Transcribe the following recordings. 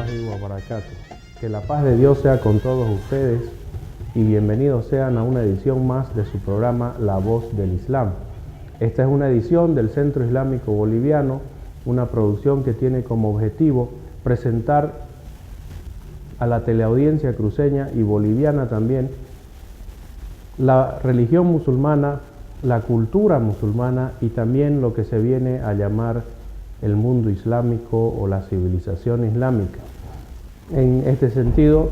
warahmatullahi wabarakatuh. Que la paz de Dios sea con todos ustedes y bienvenidos sean a una edición más de su programa La Voz del Islam. Esta es una edición del Centro Islámico Boliviano, una producción que tiene como objetivo presentar a la teleaudiencia cruceña y boliviana también la religión musulmana, la cultura musulmana y también lo que se viene a llamar el mundo islámico o la civilización islámica. En este sentido,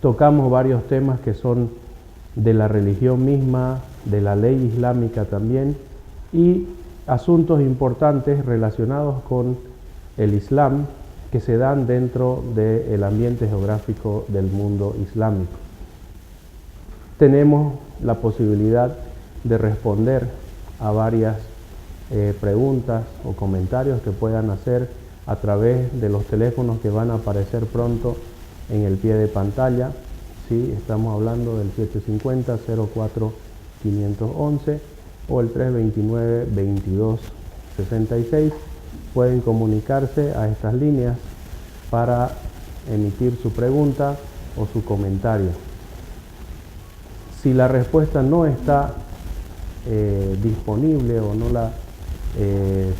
tocamos varios temas que son de la religión misma, de la ley islámica también, y asuntos importantes relacionados con el Islam que se dan dentro del ambiente geográfico del mundo islámico. Tenemos la posibilidad de responder a varias preguntas o comentarios que puedan hacer a través de los teléfonos que van a aparecer pronto en el pie de pantalla. ¿Sí? Estamos hablando del 750-04-511 o el 329-2266. Pueden comunicarse a estas líneas para emitir su pregunta o su comentario. Si la respuesta no está disponible o no la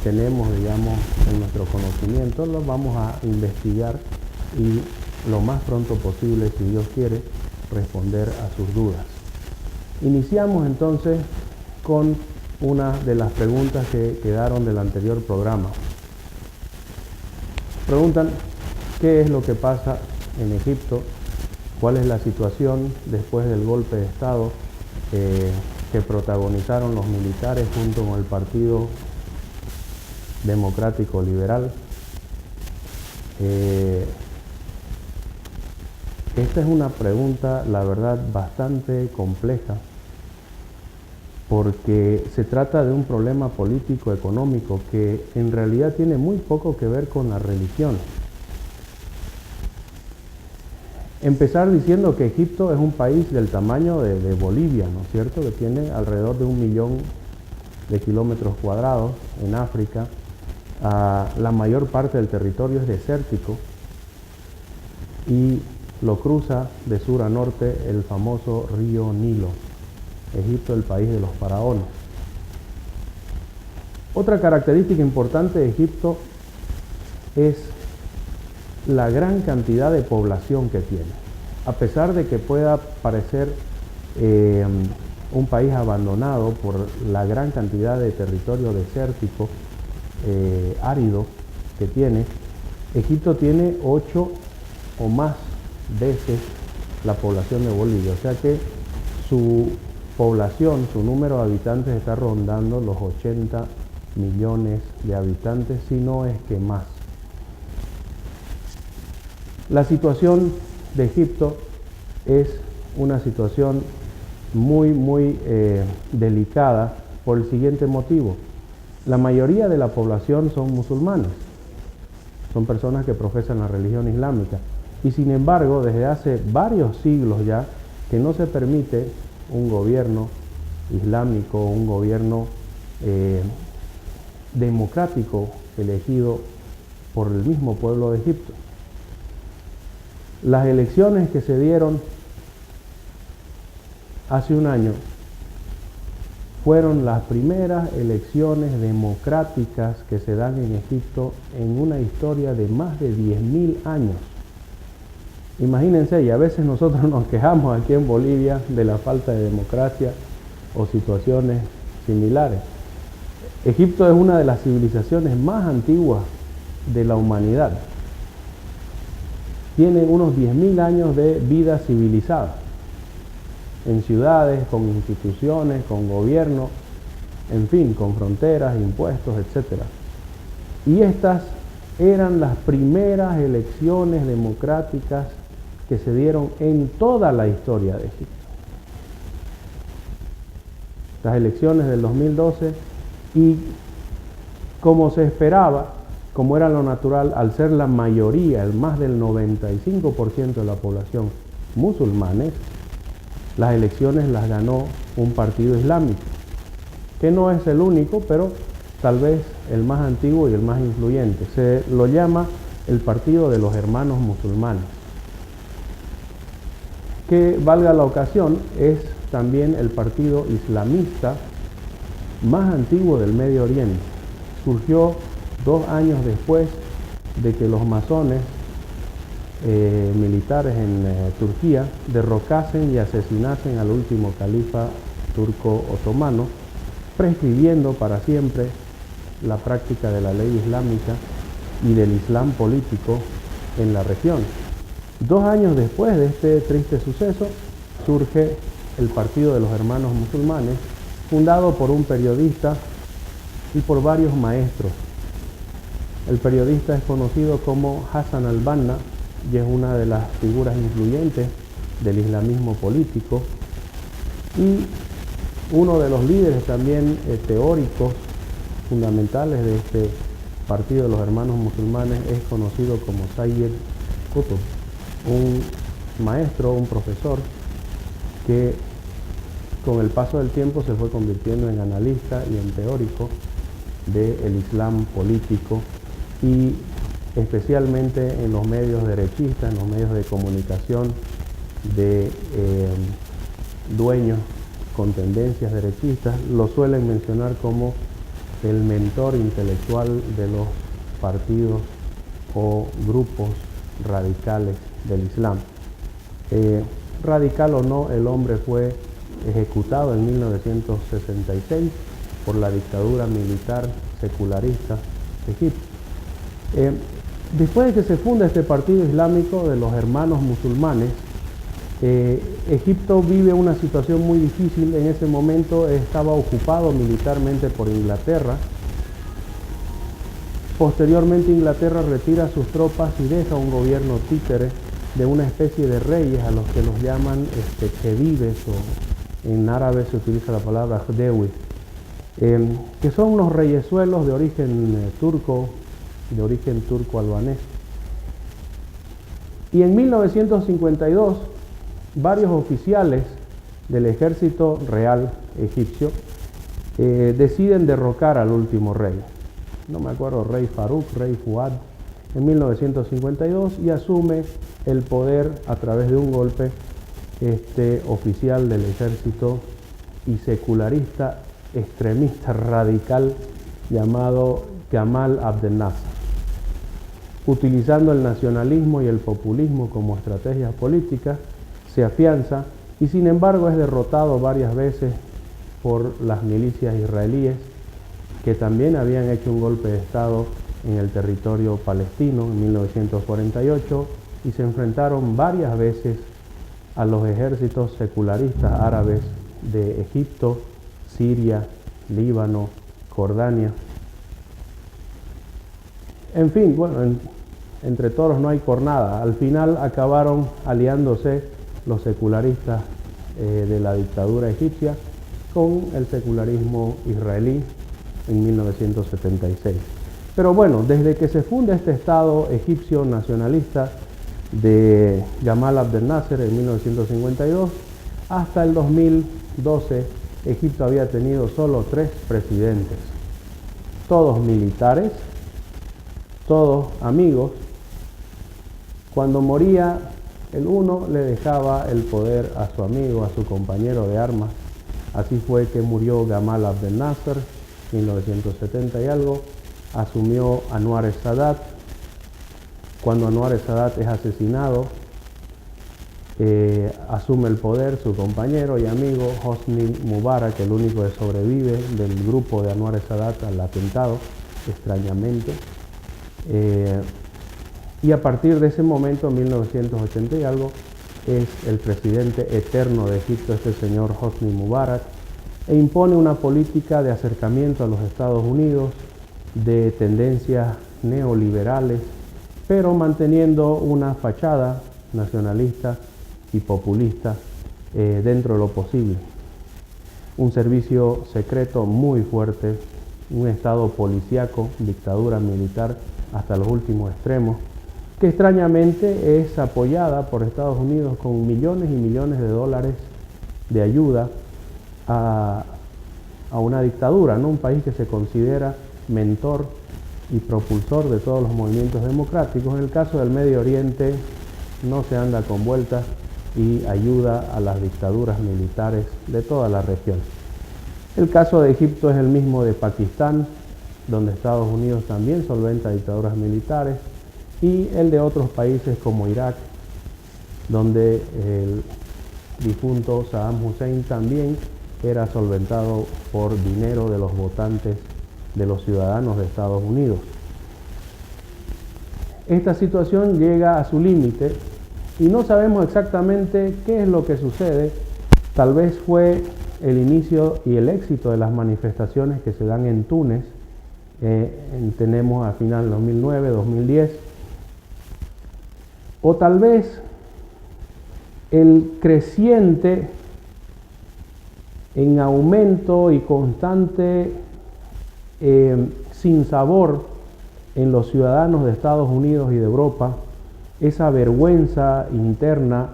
tenemos, digamos, en nuestro conocimiento, lo vamos a investigar y lo más pronto posible, si Dios quiere, responder a sus dudas. Iniciamos entonces con una de las preguntas que quedaron del anterior programa. Preguntan qué es lo que pasa en Egipto, cuál es la situación después del golpe de Estado que protagonizaron los militares junto con el Partido Democrático Liberal. Esta es una pregunta, la verdad, bastante compleja, porque se trata de un problema político económico que en realidad tiene muy poco que ver con la religión. Empezar diciendo que Egipto es un país del tamaño de Bolivia, ¿no es cierto?, que tiene alrededor de 1 millón de kilómetros cuadrados en África. La mayor parte del territorio es desértico y lo cruza de sur a norte el famoso río Nilo. Egipto, el país de los faraones. Otra característica importante de Egipto es la gran cantidad de población que tiene. A pesar de que pueda parecer un país abandonado por la gran cantidad de territorio desértico, árido que tiene, Egipto tiene 8 o más veces la población de Bolivia, o sea que su población, su número de habitantes está rondando los 80 millones de habitantes, si no es que más. La situación de Egipto es una situación muy delicada por el siguiente motivo. La mayoría de la población son musulmanes, son personas que profesan la religión islámica, y sin embargo desde hace varios siglos ya que no se permite un gobierno islámico, un gobierno democrático elegido por el mismo pueblo de Egipto. Las elecciones que se dieron hace un año fueron las primeras elecciones democráticas que se dan en Egipto en una historia de más de 10.000 años. Imagínense, y a veces nosotros nos quejamos aquí en Bolivia de la falta de democracia o situaciones similares. Egipto es una de las civilizaciones más antiguas de la humanidad. Tiene unos 10.000 años de vida civilizada, en ciudades, con instituciones, con gobierno, en fin, con fronteras, impuestos, etc. Y estas eran las primeras elecciones democráticas que se dieron en toda la historia de Egipto. Las elecciones del 2012, y como se esperaba, como era lo natural, al ser la mayoría, el más del 95% de la población musulmanes, las elecciones las ganó un partido islámico, que no es el único, pero tal vez el más antiguo y el más influyente. Se lo llama el Partido de los Hermanos Musulmanes, que, valga la ocasión, es también el partido islamista más antiguo del Medio Oriente. Surgió 2 años después de que los masones militares en Turquía derrocasen y asesinasen al último califa turco otomano, prescribiendo para siempre la práctica de la ley islámica y del islam político en la región. 2 años después de este triste suceso, surge el Partido de los Hermanos Musulmanes, fundado por un periodista y por varios maestros. El periodista es conocido como Hassan al-Banna y es una de las figuras influyentes del islamismo político, y uno de los líderes también teóricos fundamentales de este Partido de los Hermanos Musulmanes es conocido como Sayyid Qutb, un maestro, un profesor que con el paso del tiempo se fue convirtiendo en analista y en teórico del islam político, y especialmente en los medios derechistas, en los medios de comunicación de dueños con tendencias derechistas, lo suelen mencionar como el mentor intelectual de los partidos o grupos radicales del Islam. Radical o no, el hombre fue ejecutado en 1966 por la dictadura militar secularista de Egipto. Después de que se funda este partido islámico de los hermanos musulmanes, Egipto vive una situación muy difícil. En ese momento estaba ocupado militarmente por Inglaterra. Posteriormente Inglaterra retira sus tropas y deja un gobierno títere de una especie de reyes a los que los llaman khedives, o en árabe se utiliza la palabra khdewi, que son unos reyesuelos de origen turco-albanés. Y en 1952 varios oficiales del ejército real egipcio deciden derrocar al último rey, no me acuerdo, rey Farouk, rey Fuad, en 1952, y asume el poder a través de un golpe oficial del ejército y secularista extremista radical llamado Gamal Abdel Nasser. Utilizando el nacionalismo y el populismo como estrategias políticas, se afianza y sin embargo es derrotado varias veces por las milicias israelíes, que también habían hecho un golpe de Estado en el territorio palestino en 1948 y se enfrentaron varias veces a los ejércitos secularistas árabes de Egipto, Siria, Líbano, Jordania. En fin, bueno, entre toros no hay cornada. Al final acabaron aliándose los secularistas de la dictadura egipcia con el secularismo israelí en 1976. Pero bueno, desde que se funda este Estado egipcio nacionalista de Gamal Abdel Nasser en 1952 hasta el 2012, Egipto había tenido solo 3 presidentes, todos militares, todos amigos. Cuando moría el uno, le dejaba el poder a su amigo, a su compañero de armas. Así fue que murió Gamal Abdel Nasser, 1970 y algo. Asumió Anwar el-Sadat. Cuando Anwar el-Sadat es asesinado, asume el poder su compañero y amigo Hosni Mubarak, el único que sobrevive del grupo de Anwar el-Sadat al atentado, extrañamente. Y a partir de ese momento, 1980 y algo, es el presidente eterno de Egipto, este señor Hosni Mubarak, e impone una política de acercamiento a los Estados Unidos, de tendencias neoliberales, pero manteniendo una fachada nacionalista y populista dentro de lo posible. Un servicio secreto muy fuerte, un estado policíaco, dictadura militar hasta los últimos extremos, que extrañamente es apoyada por Estados Unidos con millones y millones de dólares de ayuda a una dictadura, ¿no? Un país que se considera mentor y propulsor de todos los movimientos democráticos. En el caso del Medio Oriente no se anda con vueltas y ayuda a las dictaduras militares de toda la región. El caso de Egipto es el mismo de Pakistán, donde Estados Unidos también solventa dictaduras militares, y el de otros países como Irak, donde el difunto Saddam Hussein también era solventado por dinero de los votantes, de los ciudadanos de Estados Unidos. Esta situación llega a su límite y no sabemos exactamente qué es lo que sucede. Tal vez fue el inicio y el éxito de las manifestaciones que se dan en Túnez, tenemos a final del 2009, 2010, o tal vez el creciente en aumento y constante sinsabor en los ciudadanos de Estados Unidos y de Europa, esa vergüenza interna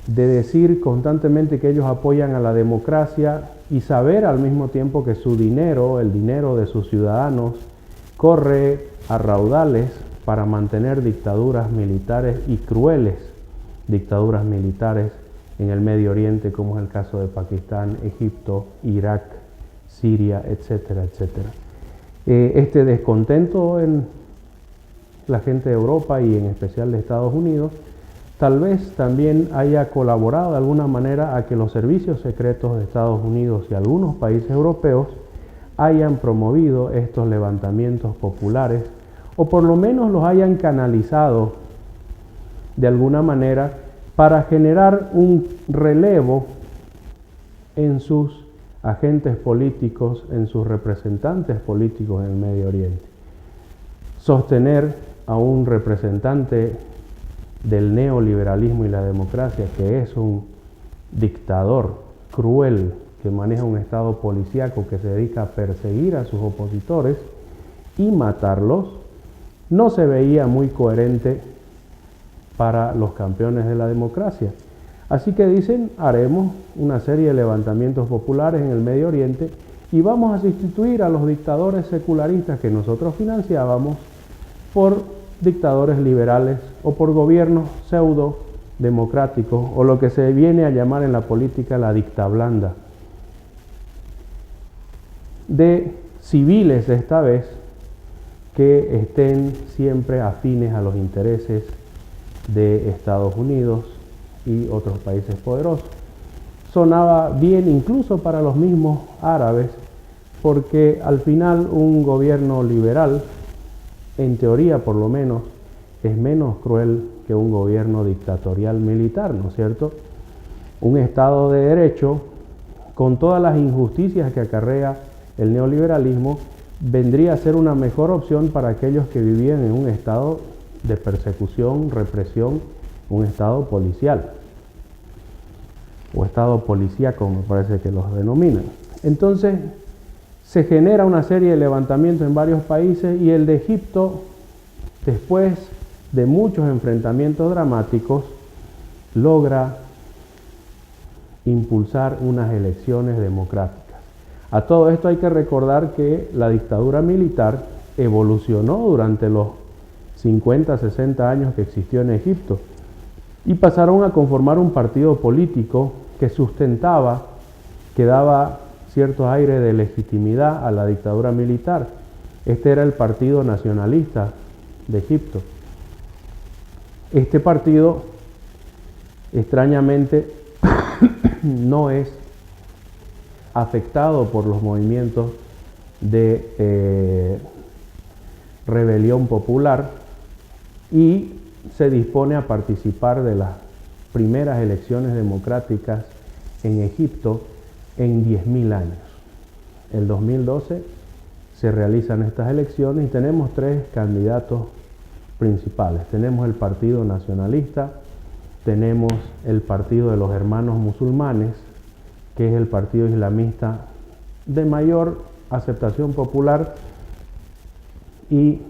de decir constantemente que ellos apoyan a la democracia y saber al mismo tiempo que su dinero, el dinero de sus ciudadanos, corre a raudales para mantener dictaduras militares y crueles dictaduras militares en el Medio Oriente, como es el caso de Pakistán, Egipto, Irak, Siria, etcétera, etcétera. Este descontento en la gente de Europa y en especial de Estados Unidos tal vez también haya colaborado de alguna manera a que los servicios secretos de Estados Unidos y algunos países europeos hayan promovido estos levantamientos populares, o por lo menos los hayan canalizado de alguna manera para generar un relevo en sus agentes políticos, en sus representantes políticos en el Medio Oriente. Sostener a un representante del neoliberalismo y la democracia, que es un dictador cruel, que maneja un estado policíaco que se dedica a perseguir a sus opositores y matarlos, no se veía muy coherente para los campeones de la democracia. Así que dicen, haremos una serie de levantamientos populares en el Medio Oriente y vamos a sustituir a los dictadores secularistas que nosotros financiábamos por dictadores liberales o por gobiernos pseudo democráticos, o lo que se viene a llamar en la política la dictablanda, de civiles esta vez que estén siempre afines a los intereses de Estados Unidos y otros países poderosos. Sonaba bien incluso para los mismos árabes, porque al final un gobierno liberal, en teoría por lo menos, es menos cruel que un gobierno dictatorial militar, ¿no es cierto? Un Estado de Derecho, con todas las injusticias que acarrea el neoliberalismo, vendría a ser una mejor opción para aquellos que vivían en un estado de persecución, represión, un estado policial, o estado policíaco, me parece que los denominan. Entonces, se genera una serie de levantamientos en varios países, y el de Egipto, después de muchos enfrentamientos dramáticos, logra impulsar unas elecciones democráticas. A todo esto hay que recordar que la dictadura militar evolucionó durante los 50, 60 años que existió en Egipto, y pasaron a conformar un partido político que sustentaba, que daba ciertos aires de legitimidad a la dictadura militar. Este era el Partido Nacionalista de Egipto. Este partido, extrañamente, no es afectado por los movimientos de rebelión popular, y se dispone a participar de las primeras elecciones democráticas en Egipto en 10.000 años. El 2012 se realizan estas elecciones y tenemos tres candidatos principales. Tenemos el Partido Nacionalista, tenemos el Partido de los Hermanos Musulmanes, que es el partido islamista de mayor aceptación popular y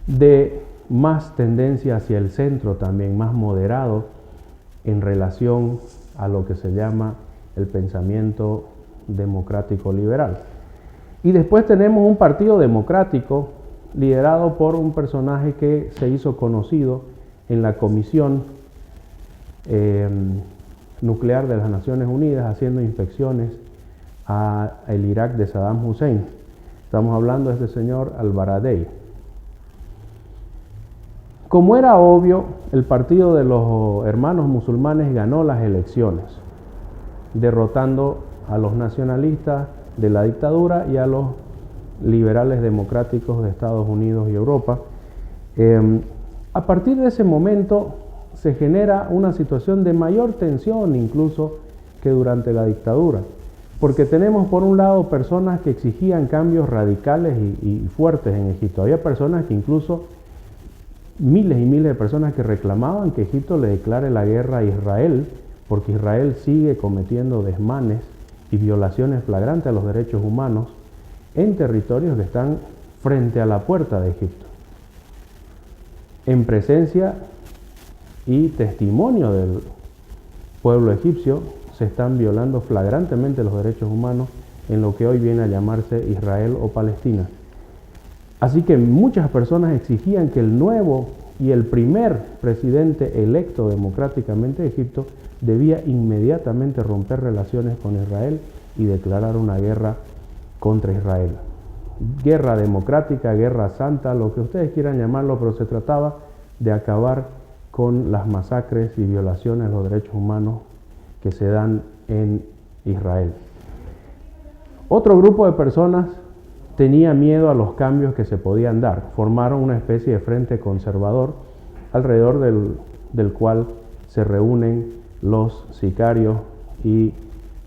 de más tendencia hacia el centro también, más moderado en relación a lo que se llama el pensamiento democrático liberal. Y después tenemos un partido democrático liderado por un personaje que se hizo conocido en la Comisión Nuclear de las Naciones Unidas, haciendo inspecciones al Irak de Saddam Hussein. Estamos hablando de este señor al-Baradei. Como era obvio, el partido de los hermanos musulmanes ganó las elecciones, derrotando a los nacionalistas de la dictadura y a los liberales democráticos de Estados Unidos y Europa. A partir de ese momento se genera una situación de mayor tensión incluso que durante la dictadura, porque tenemos por un lado personas que exigían cambios radicales y fuertes en Egipto. Había personas que incluso, miles y miles de personas que reclamaban que Egipto le declare la guerra a Israel, porque Israel sigue cometiendo desmanes y violaciones flagrantes a los derechos humanos en territorios que están frente a la puerta de Egipto. En presencia y testimonio del pueblo egipcio, se están violando flagrantemente los derechos humanos en lo que hoy viene a llamarse Israel o Palestina. Así que muchas personas exigían que el nuevo y el primer presidente electo democráticamente de Egipto debía inmediatamente romper relaciones con Israel y declarar una guerra contra Israel. Guerra democrática, guerra santa, lo que ustedes quieran llamarlo, pero se trataba de acabar con las masacres y violaciones de los derechos humanos que se dan en Israel. Otro grupo de personas tenía miedo a los cambios que se podían dar. Formaron una especie de frente conservador alrededor del cual se reúnen los sicarios y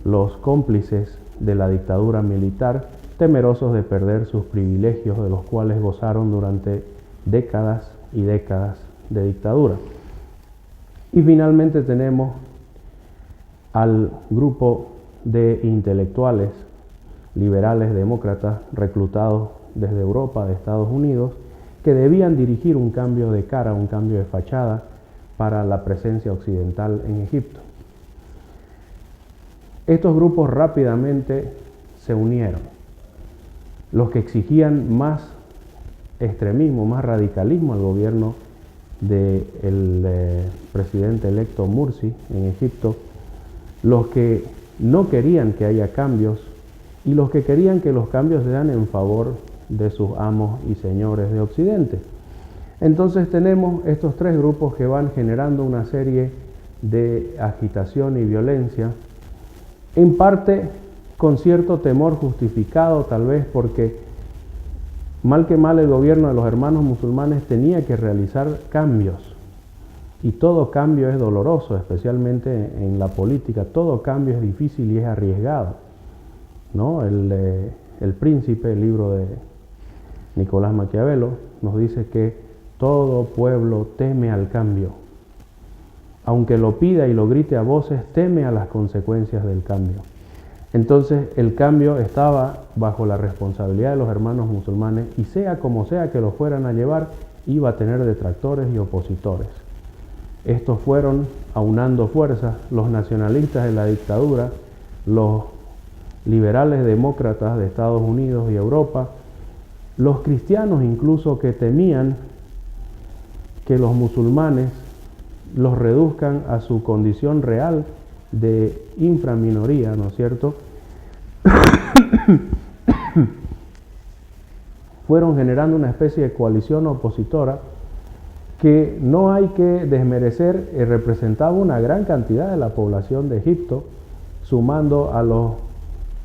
los cómplices de la dictadura militar, temerosos de perder sus privilegios de los cuales gozaron durante décadas y décadas de dictadura. Y finalmente tenemos al grupo de intelectuales liberales demócratas reclutados desde Europa, de Estados Unidos, que debían dirigir un cambio de cara, un cambio de fachada para la presencia occidental en Egipto. Estos grupos rápidamente se unieron. Los que exigían más extremismo, más radicalismo al gobierno del presidente electo Mursi en Egipto, los que no querían que haya cambios y los que querían que los cambios se dan en favor de sus amos y señores de Occidente. Entonces tenemos estos tres grupos que van generando una serie de agitación y violencia, en parte con cierto temor justificado, tal vez porque mal que mal el gobierno de los hermanos musulmanes tenía que realizar cambios. Y todo cambio es doloroso, especialmente en la política. Todo cambio es difícil y es arriesgado, ¿no? El Príncipe, el libro de Nicolás Maquiavelo, nos dice que todo pueblo teme al cambio. Aunque lo pida y lo grite a voces, teme a las consecuencias del cambio. Entonces el cambio estaba bajo la responsabilidad de los hermanos musulmanes y sea como sea que lo fueran a llevar, iba a tener detractores y opositores. Estos fueron aunando fuerzas, los nacionalistas de la dictadura, los liberales demócratas de Estados Unidos y Europa, los cristianos incluso que temían que los musulmanes los reduzcan a su condición real de inframinoría, ¿no es cierto? Fueron generando una especie de coalición opositora que no hay que desmerecer, representaba una gran cantidad de la población de Egipto, sumando a los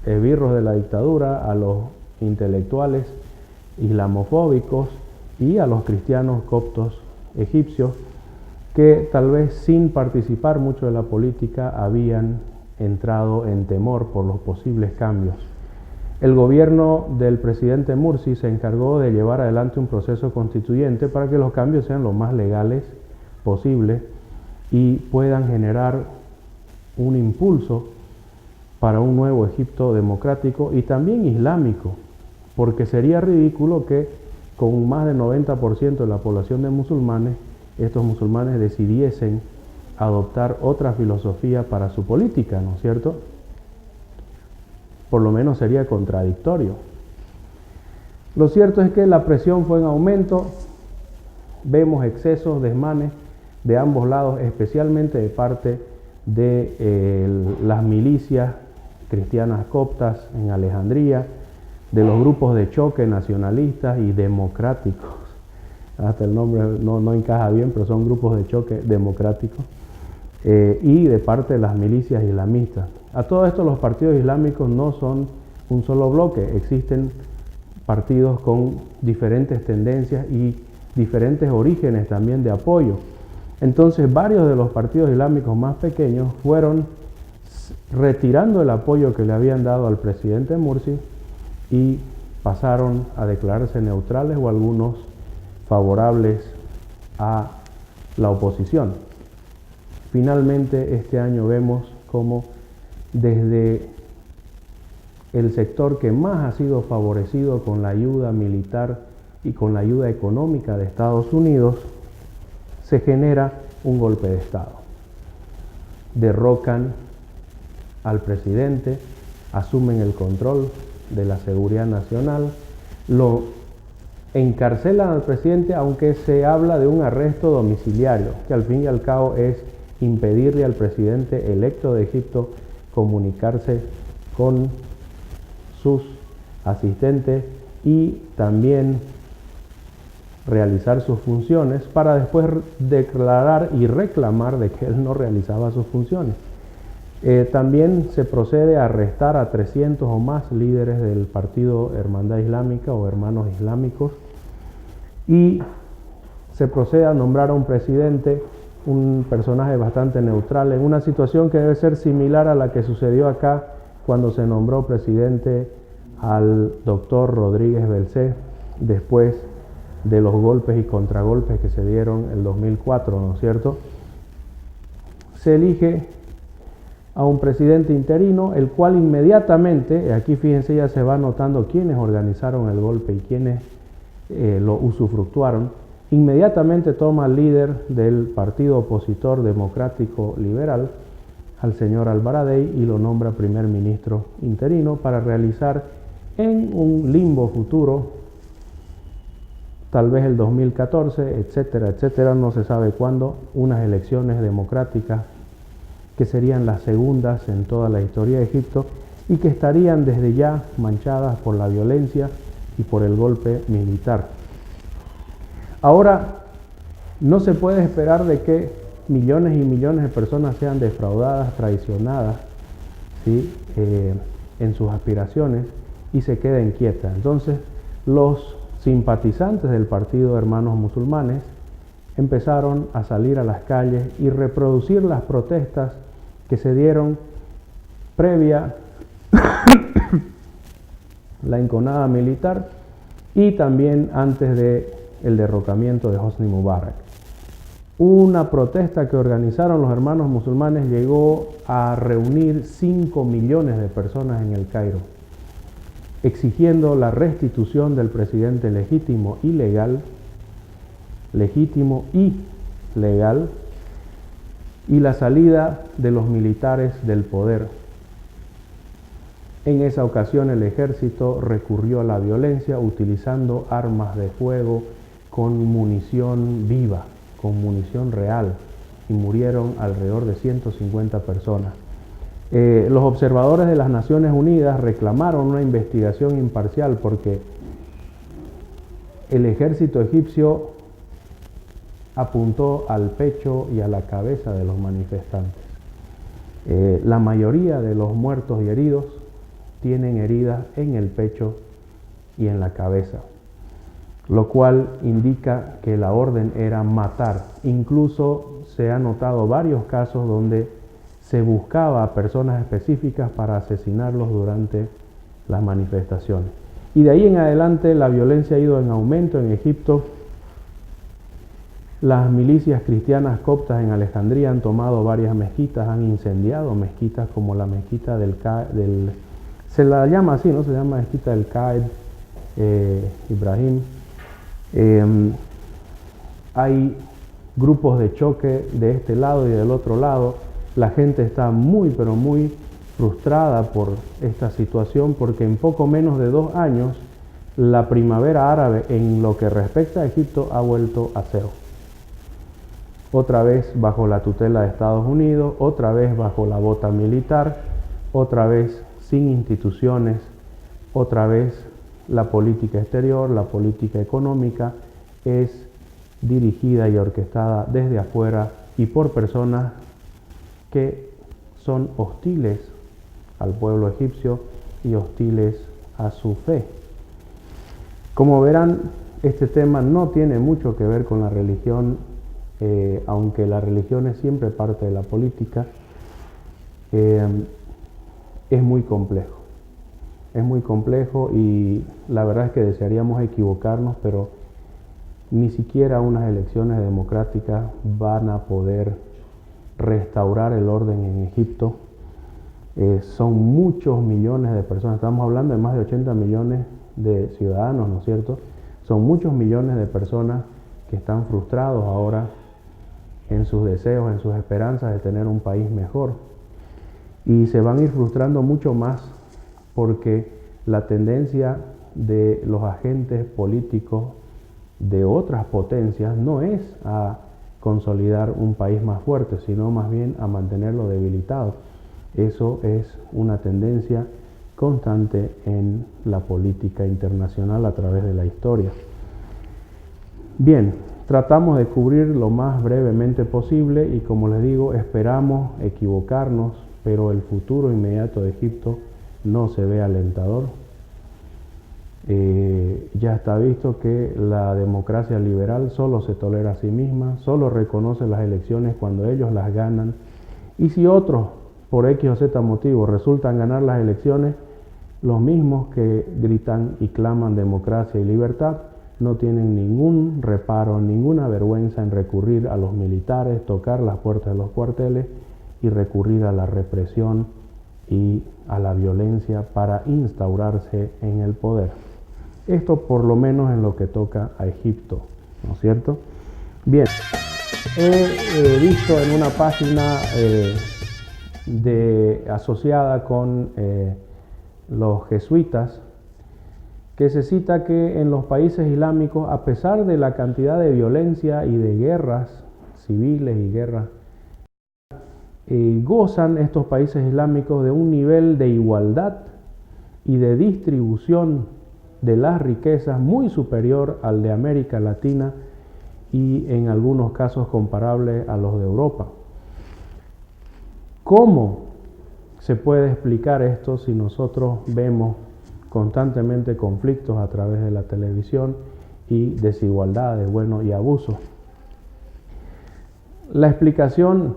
esbirros de la dictadura, a los intelectuales islamofóbicos y a los cristianos coptos egipcios, que tal vez sin participar mucho de la política habían entrado en temor por los posibles cambios. El gobierno del presidente Mursi se encargó de llevar adelante un proceso constituyente para que los cambios sean lo más legales posible y puedan generar un impulso para un nuevo Egipto democrático y también islámico, porque sería ridículo que con más del 90% de la población de musulmanes, estos musulmanes decidiesen adoptar otra filosofía para su política, ¿no es cierto? Por lo menos sería contradictorio. Lo cierto es que la presión fue en aumento, vemos excesos, desmanes de ambos lados, especialmente de parte de las milicias cristianas coptas en Alejandría, de los grupos de choque nacionalistas y democráticos. Hasta el nombre no encaja bien, pero son grupos de choque democráticos, y de parte de las milicias islamistas. A todo esto, los partidos islámicos no son un solo bloque, existen partidos con diferentes tendencias y diferentes orígenes también de apoyo. Entonces, varios de los partidos islámicos más pequeños fueron retirando el apoyo que le habían dado al presidente Mursi y pasaron a declararse neutrales o algunos favorables a la oposición. Finalmente, este año vemos cómo desde el sector que más ha sido favorecido con la ayuda militar y con la ayuda económica de Estados Unidos, se genera un golpe de Estado. Derrocan al presidente, asumen el control de la seguridad nacional, lo encarcelan al presidente, aunque se habla de un arresto domiciliario, que al fin y al cabo es impedirle al presidente electo de Egipto comunicarse con sus asistentes y también realizar sus funciones, para después declarar y reclamar de que él no realizaba sus funciones. También se procede a arrestar a 300 o más líderes del partido Hermandad Islámica o Hermanos Islámicos, y se procede a nombrar a un presidente, un personaje bastante neutral, en una situación que debe ser similar a la que sucedió acá cuando se nombró presidente al doctor Rodríguez Belcé después de los golpes y contragolpes que se dieron en el 2004, ¿no es cierto? Se elige a un presidente interino, el cual inmediatamente, aquí fíjense, ya se va notando quiénes organizaron el golpe y quiénes lo usufructuaron, inmediatamente toma al líder del partido opositor democrático liberal, al señor Albaradei, y lo nombra primer ministro interino para realizar en un limbo futuro, tal vez el 2014, etcétera, etcétera, no se sabe cuándo, unas elecciones democráticas que serían las segundas en toda la historia de Egipto y que estarían desde ya manchadas por la violencia y por el golpe militar. Ahora, no se puede esperar de que millones y millones de personas sean defraudadas, traicionadas, ¿sí?, en sus aspiraciones y se queden quietas. Entonces, los simpatizantes del partido Hermanos Musulmanes empezaron a salir a las calles y reproducir las protestas que se dieron previa la enconada militar y también antes del derrocamiento de Hosni Mubarak. Una protesta que organizaron los Hermanos Musulmanes llegó a reunir 5 millones de personas en el Cairo, exigiendo la restitución del presidente legítimo y legal, y la salida de los militares del poder. En esa ocasión el ejército recurrió a la violencia utilizando armas de fuego con munición viva, con munición real, y murieron alrededor de 150 personas. Los observadores de las Naciones Unidas reclamaron una investigación imparcial porque el ejército egipcio apuntó al pecho y a la cabeza de los manifestantes. La mayoría de los muertos y heridos tienen heridas en el pecho y en la cabeza, lo cual indica que la orden era matar. Incluso se han notado varios casos donde se buscaba a personas específicas para asesinarlos durante las manifestaciones. Y de ahí en adelante la violencia ha ido en aumento en Egipto. Las milicias cristianas coptas en Alejandría han tomado varias mezquitas, han incendiado mezquitas como la mezquita se la llama así, ¿no? Se llama mezquita del Qaed Ibrahim. Hay grupos de choque de este lado y del otro lado. La gente está muy, pero muy frustrada por esta situación porque en poco menos de 2 años la primavera árabe en lo que respecta a Egipto ha vuelto a cero. Otra vez bajo la tutela de Estados Unidos, otra vez bajo la bota militar, otra vez sin instituciones, otra vez la política exterior, la política económica es dirigida y orquestada desde afuera y por personas que son hostiles al pueblo egipcio y hostiles a su fe. Como verán, este tema no tiene mucho que ver con la religión, aunque la religión es siempre parte de la política. Es muy complejo. Es muy complejo y la verdad es que desearíamos equivocarnos, pero ni siquiera unas elecciones democráticas van a poder restaurar el orden en Egipto. Son muchos millones de personas, estamos hablando de más de 80 millones de ciudadanos, ¿no es cierto? Son muchos millones de personas que están frustrados ahora en sus deseos, en sus esperanzas de tener un país mejor. Y se van a ir frustrando mucho más porque la tendencia de los agentes políticos de otras potencias no es a consolidar un país más fuerte, sino más bien a mantenerlo debilitado. Eso es una tendencia constante en la política internacional a través de la historia. Bien, tratamos de cubrir lo más brevemente posible y, como les digo, esperamos equivocarnos, pero el futuro inmediato de Egipto no se ve alentador. Ya está visto que la democracia liberal solo se tolera a sí misma, solo reconoce las elecciones cuando ellos las ganan, y si otros, por X o Z motivo, resultan ganar las elecciones, los mismos que gritan y claman democracia y libertad no tienen ningún reparo, ninguna vergüenza en recurrir a los militares, tocar las puertas de los cuarteles y recurrir a la represión y a la violencia para instaurarse en el poder. Esto por lo menos en lo que toca a Egipto, ¿no es cierto? Bien, he visto en una página asociada con los jesuitas que se cita que en los países islámicos, a pesar de la cantidad de violencia y de guerras civiles y guerras, gozan estos países islámicos de un nivel de igualdad y de distribución de las riquezas muy superior al de América Latina y en algunos casos comparable a los de Europa. ¿Cómo se puede explicar esto si nosotros vemos constantemente conflictos a través de la televisión y desigualdades, bueno, y abusos? La explicación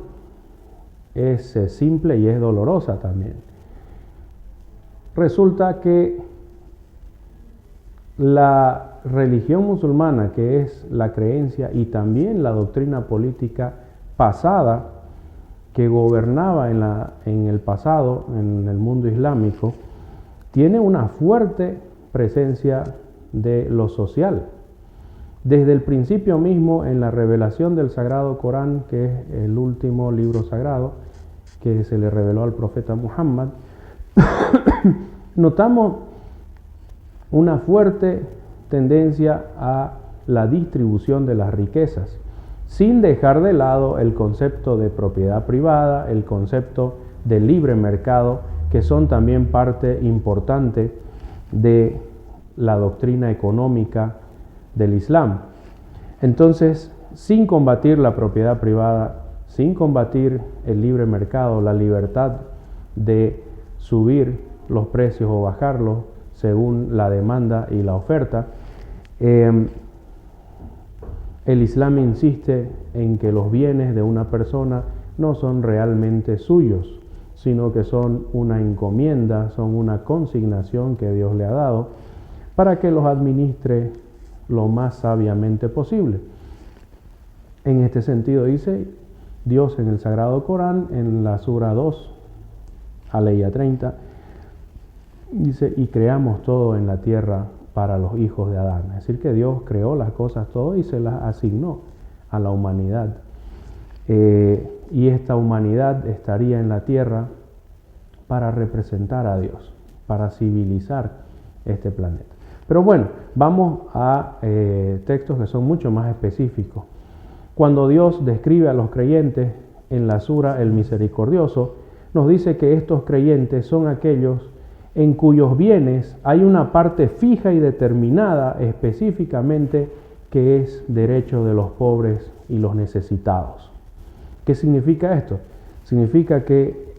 es simple y es dolorosa también. Resulta que la religión musulmana, que es la creencia y también la doctrina política pasada que gobernaba en el pasado, en el mundo islámico, tiene una fuerte presencia de lo social. Desde el principio mismo, en la revelación del Sagrado Corán, que es el último libro sagrado que se le reveló al profeta Muhammad, notamos una fuerte tendencia a la distribución de las riquezas, sin dejar de lado el concepto de propiedad privada, el concepto de libre mercado, que son también parte importante de la doctrina económica del Islam. Entonces, sin combatir la propiedad privada, sin combatir el libre mercado, la libertad de subir los precios o bajarlos según la demanda y la oferta, el Islam insiste en que los bienes de una persona no son realmente suyos, sino que son una encomienda, son una consignación que Dios le ha dado para que los administre lo más sabiamente posible. En este sentido dice Dios en el Sagrado Corán, en la Sura 2, aleya 30, dice, y creamos todo en la tierra para los hijos de Adán. Es decir, que Dios creó las cosas todo y se las asignó a la humanidad. Y esta humanidad estaría en la tierra para representar a Dios, para civilizar este planeta. Pero bueno, vamos a textos que son mucho más específicos. Cuando Dios describe a los creyentes en la Sura el Misericordioso, nos dice que estos creyentes son aquellos en cuyos bienes hay una parte fija y determinada específicamente que es derecho de los pobres y los necesitados. ¿Qué significa esto? Significa que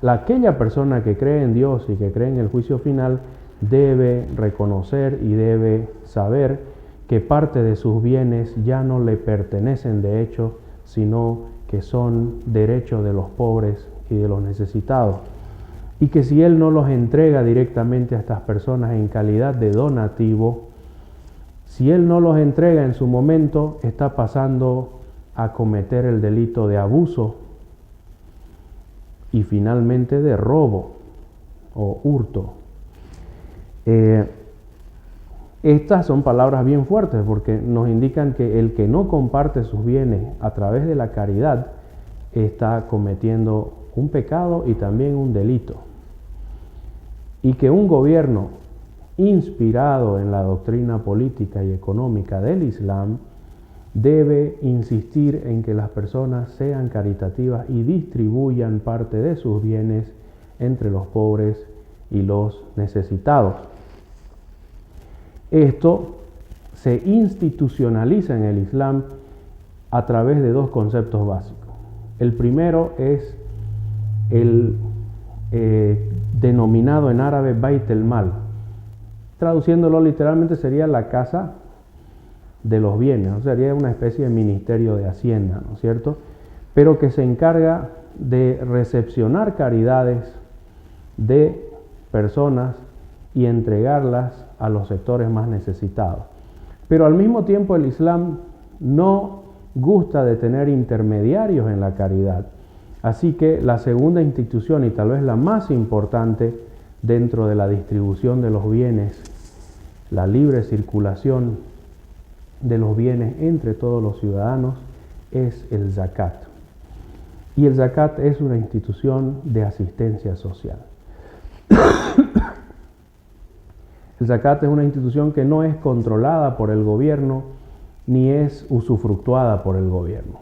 aquella persona que cree en Dios y que cree en el juicio final debe reconocer y debe saber que parte de sus bienes ya no le pertenecen de hecho, sino que son derecho de los pobres y de los necesitados. Y que si él no los entrega directamente a estas personas en calidad de donativo, si él no los entrega en su momento, está pasando a cometer el delito de abuso y finalmente de robo o hurto. Estas son palabras bien fuertes porque nos indican que el que no comparte sus bienes a través de la caridad está cometiendo un pecado y también un delito. Y que un gobierno inspirado en la doctrina política y económica del Islam debe insistir en que las personas sean caritativas y distribuyan parte de sus bienes entre los pobres y los necesitados. Esto se institucionaliza en el Islam a través de dos conceptos básicos. El primero es el denominado en árabe Bait el-Mal. Traduciéndolo literalmente sería la casa de los bienes, o sea, sería una especie de ministerio de Hacienda, ¿no es cierto? Pero que se encarga de recepcionar caridades de personas y entregarlas a los sectores más necesitados. Pero al mismo tiempo el Islam no gusta de tener intermediarios en la caridad. Así que la segunda institución y tal vez la más importante dentro de la distribución de los bienes, la libre circulación de los bienes entre todos los ciudadanos, es el zakat. Y el zakat es una institución de asistencia social. El zakat es una institución que no es controlada por el gobierno ni es usufructuada por el gobierno.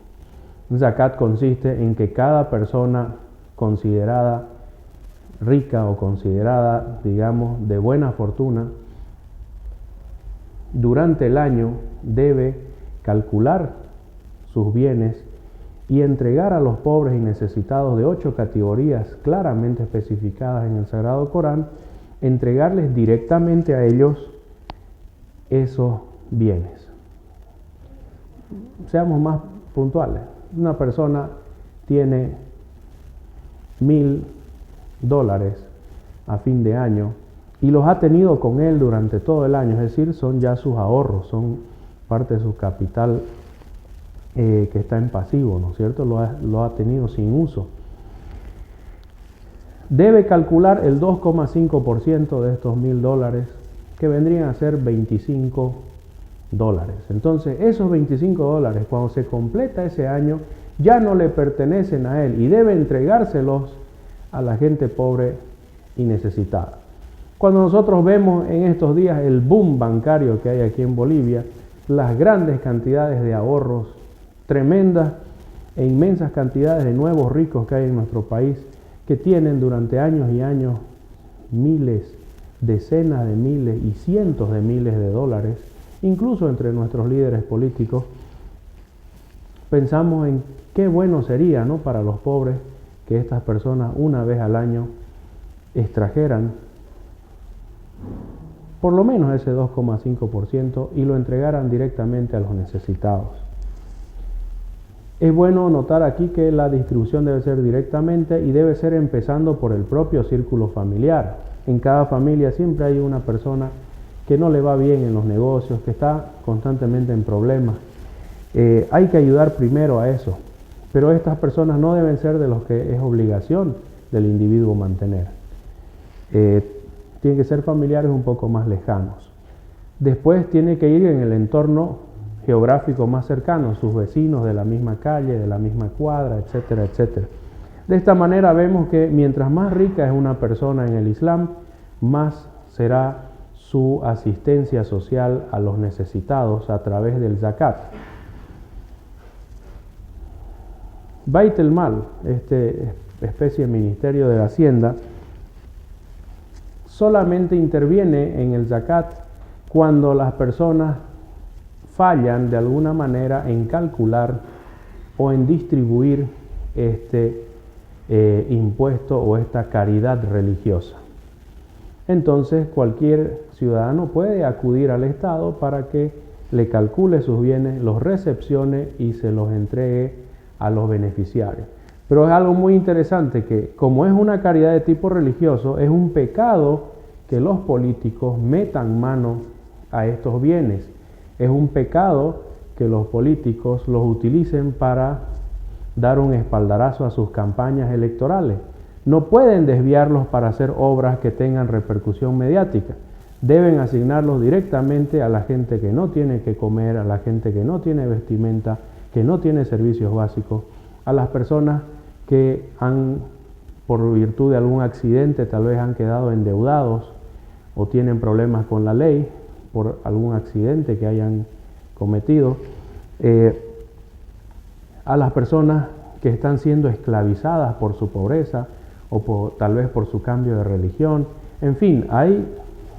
El zakat consiste en que cada persona considerada rica o considerada, digamos, de buena fortuna, durante el año debe calcular sus bienes y entregar a los pobres y necesitados de 8 categorías claramente especificadas en el Sagrado Corán, entregarles directamente a ellos esos bienes. Seamos más puntuales. Una persona tiene $1,000 a fin de año y los ha tenido con él durante todo el año, es decir, son ya sus ahorros, son parte de su capital que está en pasivo, ¿no es cierto? Lo ha tenido sin uso. Debe calcular el 2,5% de estos $1,000, que vendrían a ser $25. Entonces, esos $25, cuando se completa ese año, ya no le pertenecen a él y debe entregárselos a la gente pobre y necesitada. Cuando nosotros vemos en estos días el boom bancario que hay aquí en Bolivia, las grandes cantidades de ahorros, tremendas e inmensas cantidades de nuevos ricos que hay en nuestro país, que tienen durante años y años miles, decenas de miles y cientos de miles de dólares, incluso entre nuestros líderes políticos, pensamos en qué bueno sería, ¿no?, para los pobres que estas personas una vez al año extrajeran por lo menos ese 2,5% y lo entregaran directamente a los necesitados. Es bueno notar aquí que la distribución debe ser directamente y debe ser empezando por el propio círculo familiar. En cada familia siempre hay una persona que no le va bien en los negocios, que está constantemente en problemas. Hay que ayudar primero a eso, pero estas personas no deben ser de los que es obligación del individuo mantener. Tienen que ser familiares un poco más lejanos. Después tiene que ir en el entorno geográfico más cercano, sus vecinos de la misma calle, de la misma cuadra, etcétera, etcétera. De esta manera vemos que mientras más rica es una persona en el Islam, más será su asistencia social a los necesitados a través del zakat. Bait el Mal, especie de ministerio de la Hacienda, solamente interviene en el zakat cuando las personas fallan de alguna manera en calcular o en distribuir este impuesto o esta caridad religiosa. Entonces cualquier ciudadano puede acudir al Estado para que le calcule sus bienes, los recepcione y se los entregue a los beneficiarios. Pero es algo muy interesante que, como es una caridad de tipo religioso, es un pecado que los políticos metan mano a estos bienes. Es un pecado que los políticos los utilicen para dar un espaldarazo a sus campañas electorales. No pueden desviarlos para hacer obras que tengan repercusión mediática. Deben asignarlos directamente a la gente que no tiene que comer, a la gente que no tiene vestimenta, que no tiene servicios básicos, a las personas que por virtud de algún accidente, tal vez han quedado endeudados o tienen problemas con la ley por algún accidente que hayan cometido, a las personas que están siendo esclavizadas por su pobreza o tal vez por su cambio de religión. En fin, hay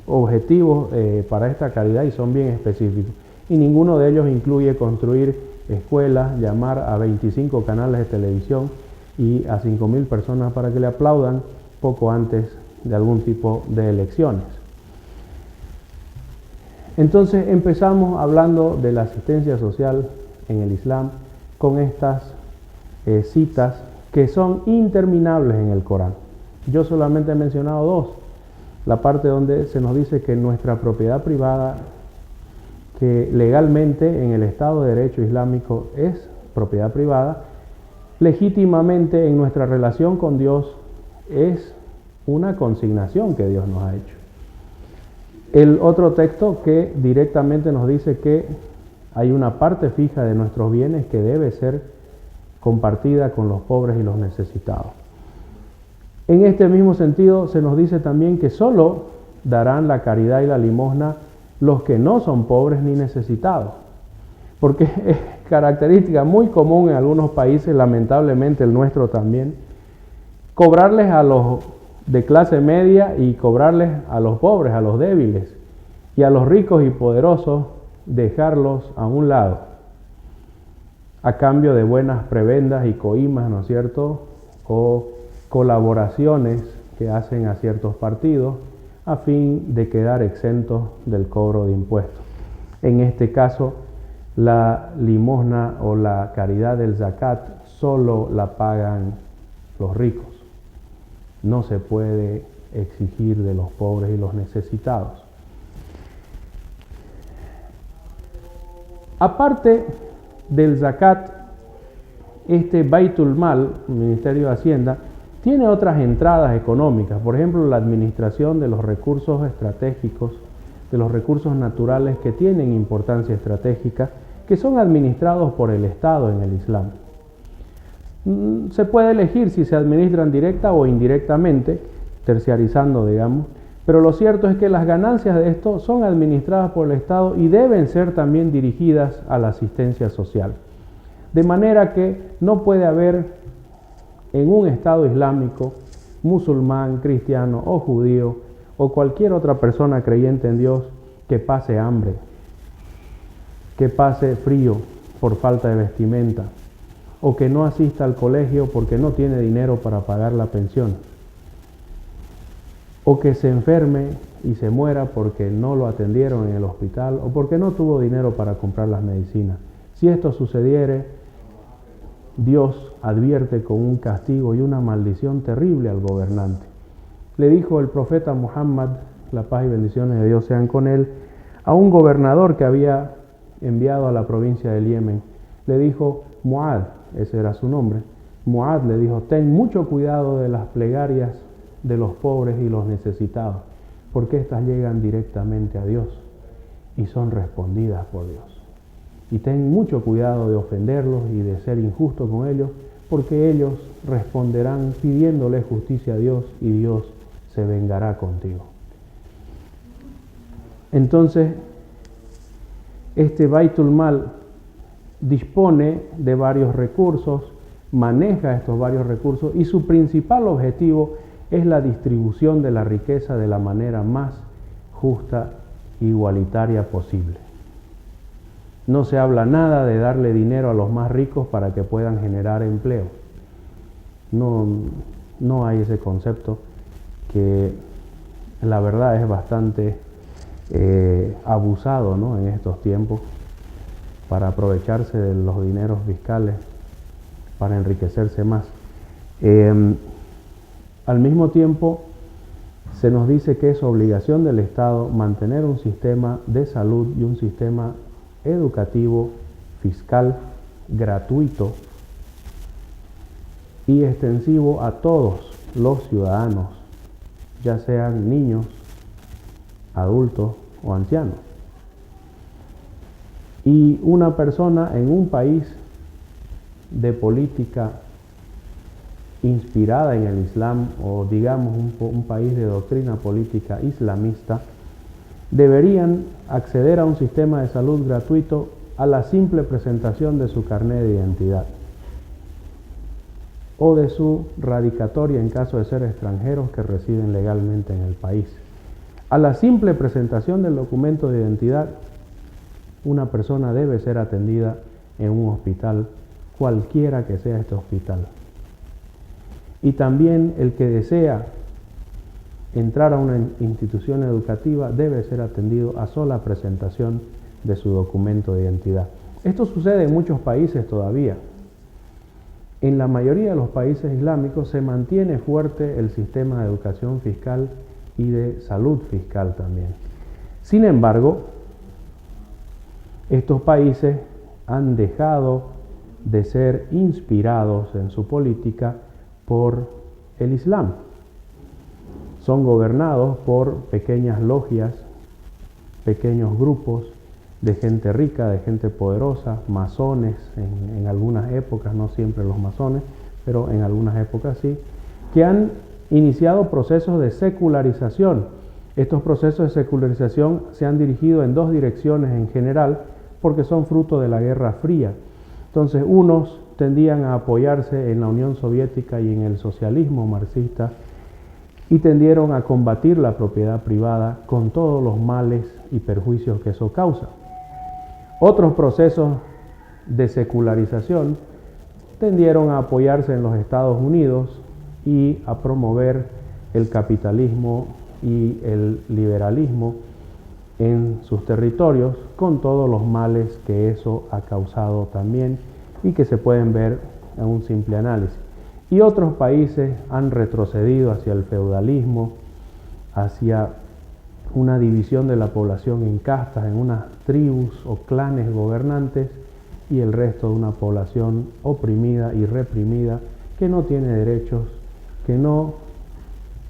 objetivos para esta caridad y son bien específicos. Y ninguno de ellos incluye construir escuelas, llamar a 25 canales de televisión y a 5.000 personas para que le aplaudan poco antes de algún tipo de elecciones. Entonces empezamos hablando de la asistencia social en el Islam con estas citas que son interminables en el Corán. Yo solamente he mencionado dos. La parte donde se nos dice que nuestra propiedad privada, que legalmente en el Estado de Derecho Islámico es propiedad privada, legítimamente en nuestra relación con Dios es una consignación que Dios nos ha hecho. El otro texto que directamente nos dice que hay una parte fija de nuestros bienes que debe ser compartida con los pobres y los necesitados. En este mismo sentido se nos dice también que solo darán la caridad y la limosna los que no son pobres ni necesitados, porque es característica muy común en algunos países, lamentablemente el nuestro también, cobrarles a los de clase media y cobrarles a los pobres, a los débiles, y a los ricos y poderosos dejarlos a un lado, a cambio de buenas prebendas y coimas, ¿no es cierto?, o colaboraciones que hacen a ciertos partidos a fin de quedar exentos del cobro de impuestos. En este caso, la limosna o la caridad del zakat solo la pagan los ricos. No se puede exigir de los pobres y los necesitados. Aparte del zakat, este Baitul Mal, Ministerio de Hacienda, tiene otras entradas económicas, por ejemplo, la administración de los recursos estratégicos, de los recursos naturales que tienen importancia estratégica, que son administrados por el Estado en el Islam. Se puede elegir si se administran directa o indirectamente, terciarizando, digamos, pero lo cierto es que las ganancias de esto son administradas por el Estado y deben ser también dirigidas a la asistencia social. De manera que no puede haber en un Estado islámico, musulmán, cristiano o judío, o cualquier otra persona creyente en Dios, que pase hambre, que pase frío por falta de vestimenta, o que no asista al colegio porque no tiene dinero para pagar la pensión, o que se enferme y se muera porque no lo atendieron en el hospital, o porque no tuvo dinero para comprar las medicinas. Si esto sucediere, Dios advierte con un castigo y una maldición terrible al gobernante. Le dijo el profeta Muhammad, la paz y bendiciones de Dios sean con él, a un gobernador que había enviado a la provincia del Yemen. Le dijo, Muad, ese era su nombre, Muad le dijo, ten mucho cuidado de las plegarias de los pobres y los necesitados, porque éstas llegan directamente a Dios y son respondidas por Dios. Y ten mucho cuidado de ofenderlos y de ser injusto con ellos, porque ellos responderán pidiéndole justicia a Dios y Dios se vengará contigo. Entonces, este Baitul Mal dispone de varios recursos, maneja estos varios recursos y su principal objetivo es la distribución de la riqueza de la manera más justa e igualitaria posible. No se habla nada de darle dinero a los más ricos para que puedan generar empleo. No hay ese concepto, que la verdad es bastante abusado, ¿no?, en estos tiempos, para aprovecharse de los dineros fiscales para enriquecerse más. Al mismo tiempo, se nos dice que es obligación del Estado mantener un sistema de salud y un sistema educativo, fiscal, gratuito y extensivo a todos los ciudadanos, ya sean niños, adultos o ancianos. Y una persona en un país de política inspirada en el Islam, o digamos un país de doctrina política islamista, deberían acceder a un sistema de salud gratuito a la simple presentación de su carnet de identidad o de su radicatoria en caso de ser extranjeros que residen legalmente en el país. A la simple presentación del documento de identidad, una persona debe ser atendida en un hospital, cualquiera que sea este hospital. Y también el que desea entrar a una institución educativa debe ser atendido a sola presentación de su documento de identidad. Esto sucede en muchos países todavía. En la mayoría de los países islámicos se mantiene fuerte el sistema de educación fiscal y de salud fiscal también. Sin embargo, estos países han dejado de ser inspirados en su política por el Islam. Son gobernados por pequeñas logias, pequeños grupos de gente rica, de gente poderosa, masones en algunas épocas, no siempre los masones, pero en algunas épocas sí, que han iniciado procesos de secularización. Estos procesos de secularización se han dirigido en dos direcciones en general, porque son fruto de la Guerra Fría. Entonces, unos tendían a apoyarse en la Unión Soviética y en el socialismo marxista, y tendieron a combatir la propiedad privada con todos los males y perjuicios que eso causa. Otros procesos de secularización tendieron a apoyarse en los Estados Unidos y a promover el capitalismo y el liberalismo en sus territorios, con todos los males que eso ha causado también y que se pueden ver en un simple análisis. Y otros países han retrocedido hacia el feudalismo, hacia una división de la población en castas, en unas tribus o clanes gobernantes, y el resto de una población oprimida y reprimida que no tiene derechos, que no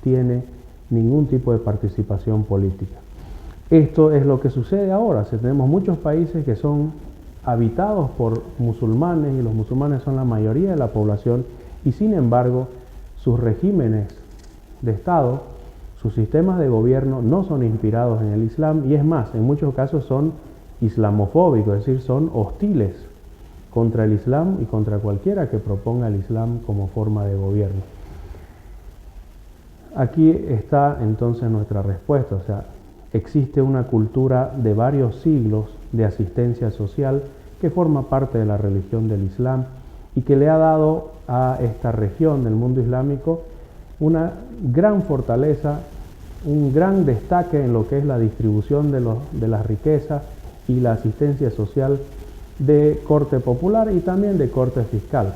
tiene ningún tipo de participación política. Esto es lo que sucede ahora. Tenemos muchos países que son habitados por musulmanes, y los musulmanes son la mayoría de la población, y sin embargo sus regímenes de Estado, sus sistemas de gobierno no son inspirados en el Islam, y es más, en muchos casos son islamofóbicos, es decir, son hostiles contra el Islam y contra cualquiera que proponga el Islam como forma de gobierno. Aquí está entonces nuestra respuesta, o sea, existe una cultura de varios siglos de asistencia social que forma parte de la religión del Islam y que le ha dado a esta región del mundo islámico una gran fortaleza, un gran destaque en lo que es la distribución de las riquezas y la asistencia social de corte popular y también de corte fiscal.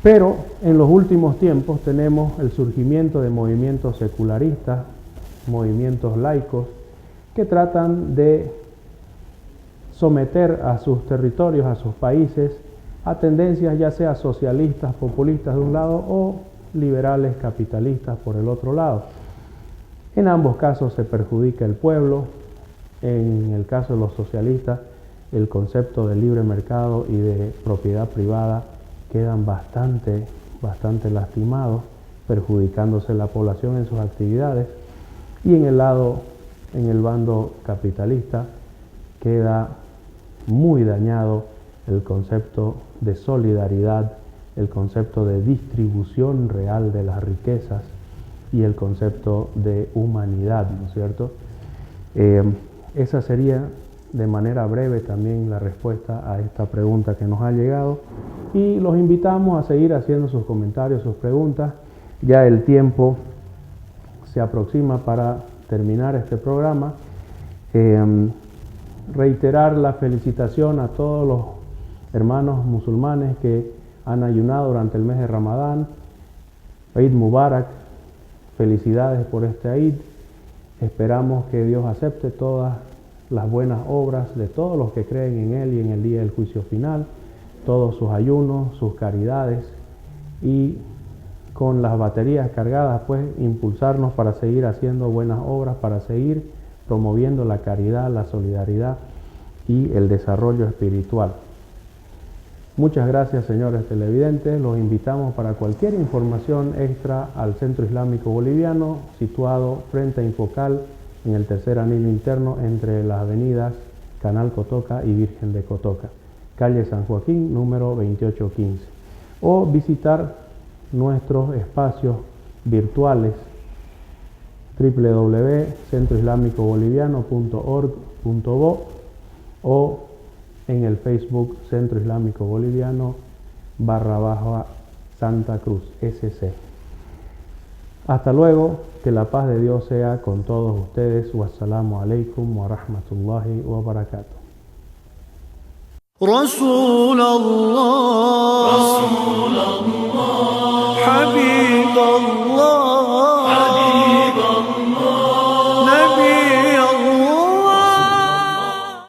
Pero en los últimos tiempos tenemos el surgimiento de movimientos secularistas, movimientos laicos, que tratan de someter a sus territorios, a sus países, a tendencias ya sea socialistas, populistas de un lado o liberales, capitalistas por el otro lado. En ambos casos se perjudica el pueblo. En el caso de los socialistas, el concepto de libre mercado y de propiedad privada quedan bastante lastimados, perjudicándose la población en sus actividades. Y en el lado en el bando capitalista queda muy dañado el concepto de solidaridad, el concepto de distribución real de las riquezas y el concepto de humanidad, ¿no es cierto? Esa sería de manera breve también la respuesta a esta pregunta que nos ha llegado, y los invitamos a seguir haciendo sus comentarios, sus preguntas. Ya el tiempo se aproxima para terminar este programa. Reiterar la felicitación a todos los hermanos musulmanes que han ayunado durante el mes de Ramadán. Eid Mubarak, felicidades por este Eid. Esperamos que Dios acepte todas las buenas obras de todos los que creen en Él y en el día del juicio final, todos sus ayunos, sus caridades, y con las baterías cargadas, pues impulsarnos para seguir haciendo buenas obras, para seguir promoviendo la caridad, la solidaridad y el desarrollo espiritual. Muchas gracias, señores televidentes. Los invitamos para cualquier información extra al Centro Islámico Boliviano, situado frente a Infocal, en el tercer anillo interno entre las avenidas Canal Cotoca y Virgen de Cotoca, calle San Joaquín, número 2815. O visitar nuestros espacios virtuales www.centroislamicoboliviano.org.bo o en el Facebook Centro Islámico Boliviano /Santa Cruz SC. Hasta luego, que la paz de Dios sea con todos ustedes. Wassalamu alaikum wa rahmatullahi wa barakatuh. رسول الله حبيب الله